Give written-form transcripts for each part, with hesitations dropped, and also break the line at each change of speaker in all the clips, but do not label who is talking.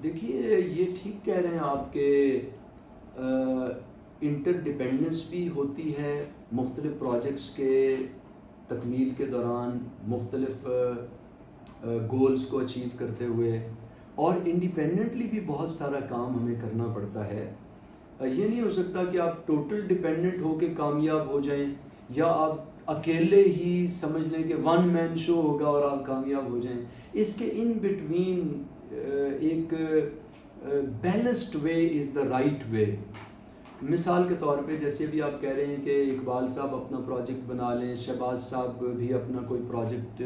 دیکھیے یہ ٹھیک کہہ رہے ہیں آپ کہ انٹر ڈپینڈنس بھی ہوتی ہے مختلف پروجیکٹس کے تکمیل کے دوران، مختلف گولز کو اچیو کرتے ہوئے، اور انڈیپینڈنٹلی بھی بہت سارا کام ہمیں کرنا پڑتا ہے۔ یہ نہیں ہو سکتا کہ آپ ٹوٹل ڈپینڈنٹ ہو کے کامیاب ہو جائیں، یا آپ اکیلے ہی سمجھ لیں کہ ون مین شو ہوگا اور آپ کامیاب ہو جائیں۔ اس کے ان بٹوین ایک balanced way is the right way. مثال کے طور پہ جیسے بھی آپ کہہ رہے ہیں کہ اقبال صاحب اپنا پروجیکٹ بنا لیں، شہباز صاحب بھی اپنا کوئی پروجیکٹ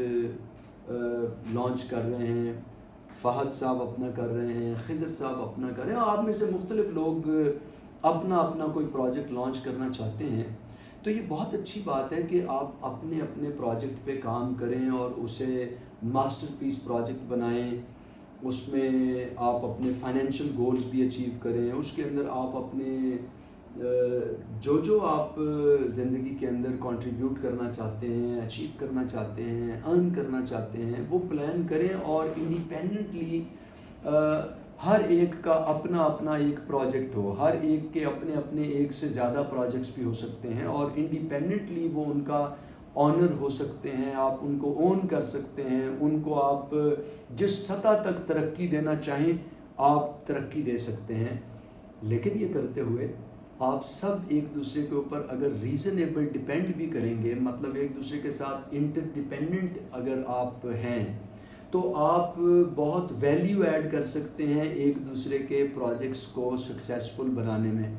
لانچ کر رہے ہیں، فہد صاحب اپنا کر رہے ہیں، خضر صاحب اپنا کر رہے ہیں، آپ میں سے مختلف لوگ اپنا اپنا کوئی پروجیکٹ لانچ کرنا چاہتے ہیں، تو یہ بہت اچھی بات ہے کہ آپ اپنے اپنے پروجیکٹ پہ کام کریں اور اسے ماسٹر پیس پروجیکٹ بنائیں، اس میں آپ اپنے فائنینشیل گولز بھی اچیو کریں، اس کے اندر آپ اپنے جو آپ زندگی کے اندر کنٹریبیوٹ کرنا چاہتے ہیں، اچیو کرنا چاہتے ہیں، ارن کرنا چاہتے ہیں، وہ پلان کریں، اور انڈیپینڈنٹلی ہر ایک کا اپنا اپنا ایک پروجیکٹ ہو، ہر ایک کے اپنے اپنے ایک سے زیادہ پروجیکٹس بھی ہو سکتے ہیں، اور انڈیپینڈنٹلی وہ ان کا آنر ہو سکتے ہیں، آپ ان کو اون کر سکتے ہیں، ان کو آپ جس سطح تک ترقی دینا چاہیں آپ ترقی دے سکتے ہیں۔ لیکن یہ کرتے ہوئے آپ سب ایک دوسرے کے اوپر اگر ریزنیبل ڈیپینڈ بھی کریں گے، مطلب ایک دوسرے کے ساتھ انٹر ڈیپینڈنٹ اگر آپ ہیں، تو آپ بہت ویلیو ایڈ کر سکتے ہیں ایک دوسرے کے پروجیکٹس کو سکسیسفل بنانے میں۔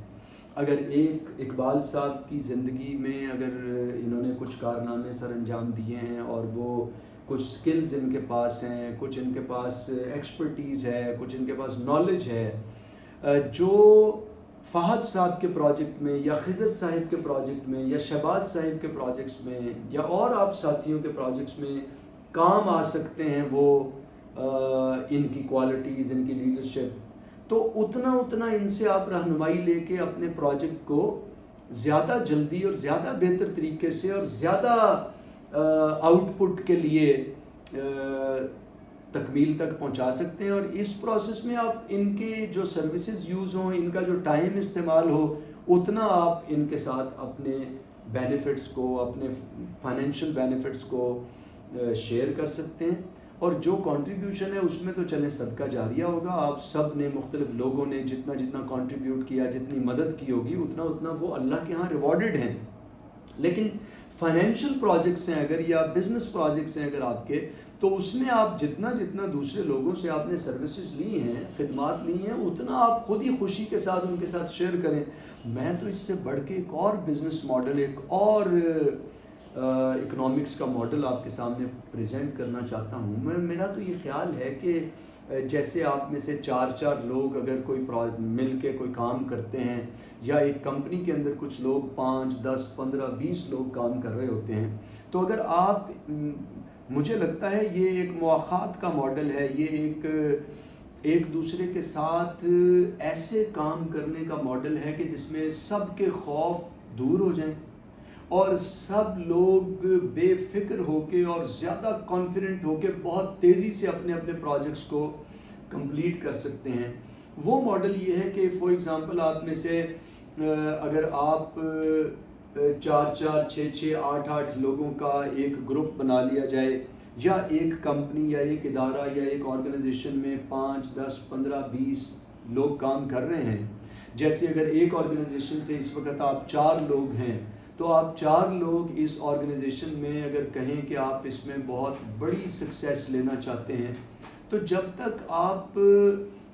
اگر ایک اقبال صاحب کی زندگی میں اگر انہوں نے کچھ کارنامے سر انجام دیے ہیں، اور وہ کچھ سکلز ان کے پاس ہیں، کچھ ان کے پاس ایکسپرٹیز ہے، کچھ ان کے پاس نالج ہے، جو فہد صاحب کے پروجیکٹ میں یا خضر صاحب کے پروجیکٹ میں یا شہباز صاحب کے پروجیکٹس میں یا اور آپ ساتھیوں کے پروجیکٹس میں کام آ سکتے ہیں، وہ ان کی کوالٹیز، ان کی لیڈرشپ، تو اتنا ان سے آپ رہنمائی لے کے اپنے پروجیکٹ کو زیادہ جلدی اور زیادہ بہتر طریقے سے اور زیادہ آؤٹ پٹ کے لیے تکمیل تک پہنچا سکتے ہیں۔ اور اس پروسیس میں آپ ان کے جو سروسز یوز ہوں، ان کا جو ٹائم استعمال ہو، اتنا آپ ان کے ساتھ اپنے بینیفٹس کو، اپنے فائنینشیل بینیفٹس کو شیئر کر سکتے ہیں، اور جو کنٹریبیوشن ہے اس میں تو چلیں صدقہ جاریہ ہوگا، آپ سب نے مختلف لوگوں نے جتنا کنٹریبیوٹ کیا، جتنی مدد کی ہوگی، اتنا وہ اللہ کے ہاں ریوارڈڈ ہیں۔ لیکن فائنینشیل پروجیکٹس ہیں اگر، یا بزنس پروجیکٹس ہیں اگر آپ کے، تو اس میں آپ جتنا دوسرے لوگوں سے آپ نے سروسز لی ہیں، خدمات لی ہیں، اتنا آپ خود ہی خوشی کے ساتھ ان کے ساتھ شیئر کریں۔ میں تو اس سے بڑھ کے ایک اور بزنس ماڈل، ایک اور اکنامکس کا ماڈل آپ کے سامنے پریزنٹ کرنا چاہتا ہوں۔ میرا تو یہ خیال ہے کہ جیسے آپ میں سے چار لوگ اگر کوئی مل کے کوئی کام کرتے ہیں، یا ایک کمپنی کے اندر کچھ لوگ 5 10 15 20 لوگ کام کر رہے ہوتے ہیں، تو اگر آپ، مجھے لگتا ہے یہ ایک مواخات کا ماڈل ہے، یہ ایک دوسرے کے ساتھ ایسے کام کرنے کا ماڈل ہے کہ جس میں سب کے خوف دور ہو جائیں، اور سب لوگ بے فکر ہو کے اور زیادہ کانفیڈنٹ ہو کے بہت تیزی سے اپنے پروجیکٹس کو کمپلیٹ کر سکتے ہیں۔ وہ ماڈل یہ ہے کہ فار ایگزامپل آپ میں سے اگر آپ 4 6 8 لوگوں کا ایک گروپ بنا لیا جائے، یا ایک کمپنی یا ایک ادارہ یا ایک آرگنائزیشن میں 5 10 15 20 لوگ کام کر رہے ہیں، جیسے اگر ایک آرگنائزیشن سے اس وقت آپ 4 لوگ ہیں، تو آپ 4 لوگ اس آرگنائزیشن میں اگر کہیں کہ آپ اس میں بہت بڑی سکسیس لینا چاہتے ہیں، تو جب تک آپ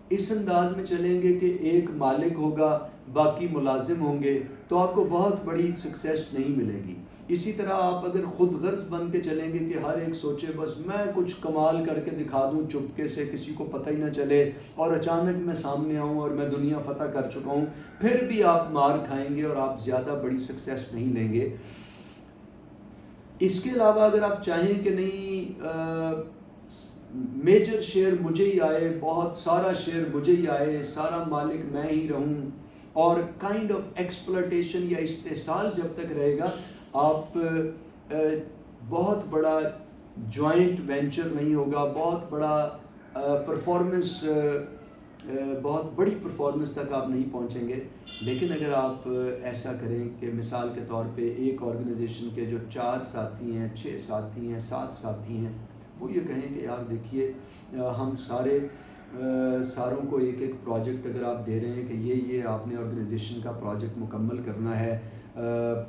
اس انداز میں چلیں گے کہ ایک مالک ہوگا، باقی ملازم ہوں گے، تو آپ کو بہت بڑی سکسیس نہیں ملے گی۔ اسی طرح آپ اگر خود غرض بن کے چلیں گے کہ ہر ایک سوچے بس میں کچھ کمال کر کے دکھا دوں چپکے سے، کسی کو پتہ ہی نہ چلے، اور اچانک میں سامنے آؤں اور میں دنیا فتح کر چکا ہوں، پھر بھی آپ مار کھائیں گے اور آپ زیادہ بڑی سکسیس نہیں لیں گے۔ اس کے علاوہ اگر آپ چاہیں کہ نہیں میجر شیئر مجھے ہی آئے، بہت سارا شیئر مجھے ہی آئے، سارا مالک میں ہی رہوں، اور کائنڈ آف ایکسپلوٹیشن یا استحصال جب تک رہے گا، آپ بہت بڑا جوائنٹ وینچر نہیں ہوگا، بہت بڑا پرفارمنس بہت بڑی پرفارمنس تک آپ نہیں پہنچیں گے، لیکن اگر آپ ایسا کریں کہ مثال کے طور پہ ایک آرگنائزیشن کے جو 4 ساتھی ہیں، 6 ساتھی ہیں، 7 ساتھی ہیں، وہ یہ کہیں کہ یار دیکھیے ہم ساروں کو ایک ایک پروجیکٹ اگر آپ دے رہے ہیں کہ یہ آپ نے آرگنائزیشن کا پروجیکٹ مکمل کرنا ہے،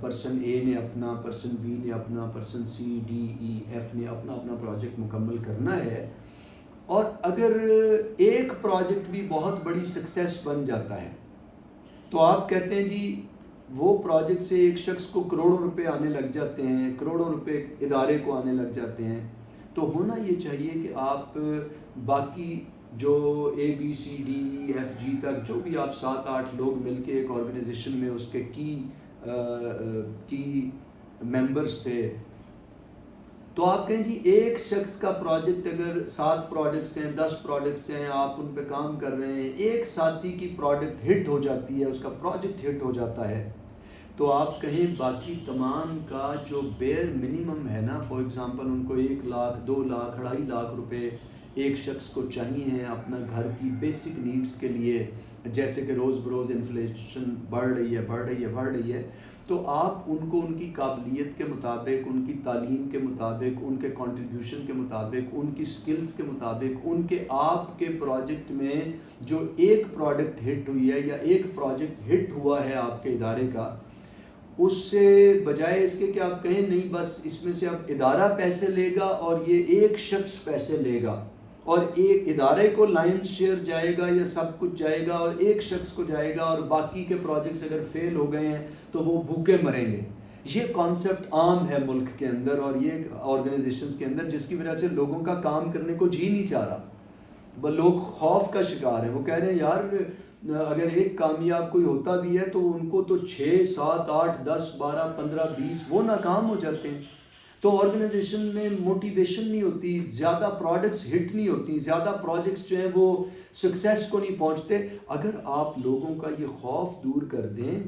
پرسن اے نے اپنا، پرسن بی نے اپنا، person C D E F نے اپنا اپنا پروجیکٹ مکمل کرنا ہے، اور اگر ایک پروجیکٹ بھی بہت بڑی سکسیس بن جاتا ہے تو آپ کہتے ہیں جی وہ پروجیکٹ سے ایک شخص کو کروڑوں روپے آنے لگ جاتے ہیں، کروڑوں روپے ادارے کو آنے لگ جاتے ہیں، تو ہونا یہ چاہیے کہ آپ باقی جو A B C D E F G تک جو بھی آپ 7-8 لوگ مل کے ایک آرگنائزیشن میں اس کے کی ممبرس تھے، تو آپ کہیں جی ایک شخص کا پروجیکٹ اگر 7 پروڈکٹس ہیں، 10 پروڈکٹس ہیں، آپ ان پہ کام کر رہے ہیں، ایک ساتھی کی پروڈکٹ ہٹ ہو جاتی ہے، اس کا پروجیکٹ ہٹ ہو جاتا ہے، تو آپ کہیں باقی تمام کا جو بیئر منیمم ہے نا، فار ایگزامپل ان کو 1 لاکھ 2 لاکھ 2.5 لاکھ روپے ایک شخص کو چاہیے ہیں اپنا گھر کی بیسک نیڈز کے لیے، جیسے کہ روز بروز انفلیشن بڑھ رہی ہے، تو آپ ان کو ان کی قابلیت کے مطابق، ان کی تعلیم کے مطابق، ان کے کنٹریبیوشن کے مطابق، ان کی سکلز کے مطابق، ان کے آپ کے پروجیکٹ میں جو ایک پروڈکٹ ہٹ ہوئی ہے یا ایک پروجیکٹ ہٹ ہوا ہے آپ کے ادارے کا، اس سے بجائے اس کے کہ آپ کہیں نہیں بس اس میں سے اب ادارہ پیسے لے گا اور یہ ایک شخص پیسے لے گا، اور ایک ادارے کو لائن شیئر جائے گا یا سب کچھ جائے گا اور ایک شخص کو جائے گا، اور باقی کے پروجیکٹس اگر فیل ہو گئے ہیں تو وہ بھوکے مریں گے. یہ کانسیپٹ عام ہے ملک کے اندر اور یہ آرگنائزیشنز کے اندر، جس کی وجہ سے لوگوں کا کام کرنے کو جی نہیں چاہ رہا، وہ لوگ خوف کا شکار ہیں. وہ کہہ رہے ہیں یار اگر ایک کامیاب کوئی ہوتا بھی ہے تو ان کو تو 6 7 8 10 12 15 20 وہ ناکام ہو جاتے ہیں. تو آرگنائزیشن میں موٹیویشن نہیں ہوتی، زیادہ پروڈکٹس ہٹ نہیں ہوتی، زیادہ پروجیکٹس جو ہیں وہ سکسیس کو نہیں پہنچتے. اگر آپ لوگوں کا یہ خوف دور کر دیں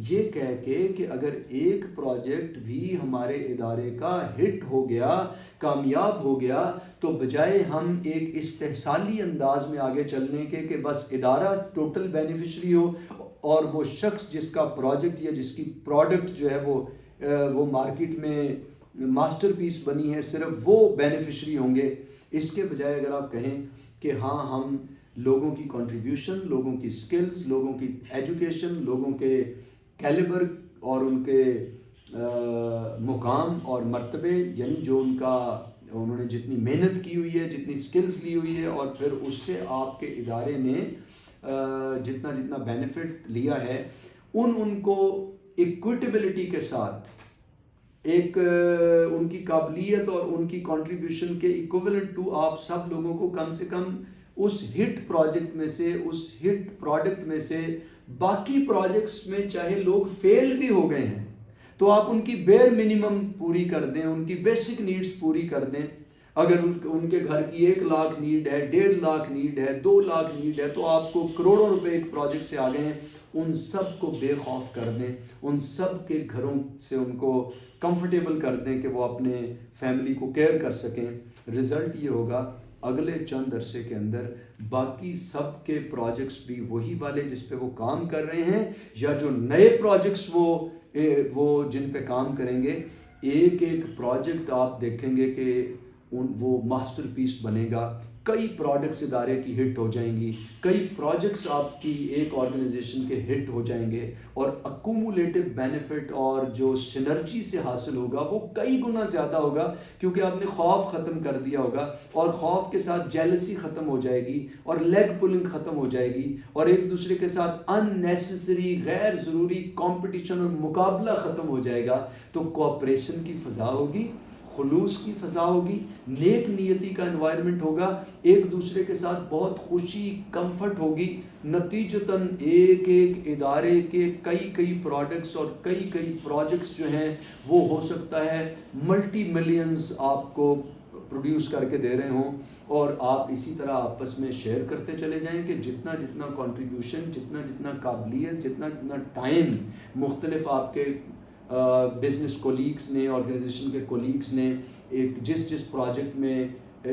یہ کہہ کے کہ اگر ایک پروجیکٹ بھی ہمارے ادارے کا ہٹ ہو گیا، کامیاب ہو گیا، تو بجائے ہم ایک استحصالی انداز میں آگے چلنے کے کہ بس ادارہ ٹوٹل بینیفیشری ہو اور وہ شخص جس کا پروجیکٹ یا جس کی پروڈکٹ جو ہے وہ مارکیٹ میں ماسٹر پیس بنی ہے صرف وہ بینیفیشری ہوں گے، اس کے بجائے اگر آپ کہیں کہ ہاں ہم لوگوں کی کنٹریبیوشن، لوگوں کی سکلز، لوگوں کی ایجوکیشن، لوگوں کے کیلیبر اور ان کے مقام اور مرتبے، یعنی جو انہوں نے جتنی محنت کی ہوئی ہے، جتنی سکلز لی ہوئی ہے، اور پھر اس سے آپ کے ادارے نے جتنا بینیفٹ لیا ہے، ان کو ایکویٹیبلٹی کے ساتھ ایک ان کی قابلیت اور ان کی کنٹریبیوشن کے ایکویولنٹ ٹو آپ سب لوگوں کو کم سے کم اس ہٹ پروجیکٹ میں سے، اس ہٹ پروڈکٹ میں سے باقی پروجیکٹس میں چاہے لوگ فیل بھی ہو گئے ہیں تو آپ ان کی بیئر منیمم پوری کر دیں، ان کی بیسک نیڈز پوری کر دیں. اگر ان کے گھر کی 1 لاکھ نیڈ ہے، 1.5 لاکھ نیڈ ہے، 2 لاکھ نیڈ ہے، تو آپ کو کروڑوں روپے ایک پروجیکٹ سے آ گئے ہیں، ان سب کو بے خوف کر دیں، ان سب کے گھروں سے ان کو کمفرٹیبل کر دیں کہ وہ اپنے فیملی کو کیئر کر سکیں. رزلٹ یہ ہوگا اگلے چند عرصے کے اندر باقی سب کے پروجیکٹس بھی وہی والے جس پہ وہ کام کر رہے ہیں، یا جو نئے پروجیکٹس وہ جن پہ کام کریں گے، ایک پروجیکٹ آپ دیکھیں گے کہ وہ ماسٹر پیس بنے گا. کئی پروڈکٹس ادارے کی ہٹ ہو جائیں گی، کئی پروجیکٹس آپ کی ایک آرگنائزیشن کے ہٹ ہو جائیں گے، اور اکومولیٹو بینیفٹ اور جو سینرجی سے حاصل ہوگا وہ کئی گنا زیادہ ہوگا، کیونکہ آپ نے خوف ختم کر دیا ہوگا، اور خوف کے ساتھ جیلسی ختم ہو جائے گی، اور لیگ پولنگ ختم ہو جائے گی، اور ایک دوسرے کے ساتھ ان نیسیسری غیر ضروری کمپٹیشن اور مقابلہ ختم ہو جائے گا. تو کوآپریشن کی فضا ہوگی، خلوص کی فضا ہوگی، نیک نیتی کا انوائرمنٹ ہوگا، ایک دوسرے کے ساتھ بہت خوشی کمفرٹ ہوگی. نتیجتاً ایک ادارے کے کئی پروڈکٹس اور کئی پروجیکٹس جو ہیں وہ ہو سکتا ہے ملٹی ملینز آپ کو پروڈیوس کر کے دے رہے ہوں، اور آپ اسی طرح آپس میں شیئر کرتے چلے جائیں کہ جتنا کنٹریبیوشن، جتنا قابلیت، جتنا ٹائم مختلف آپ کے بزنس کولیگز نے، آرگنائزیشن کے کولیگز نے ایک جس پروجیکٹ میں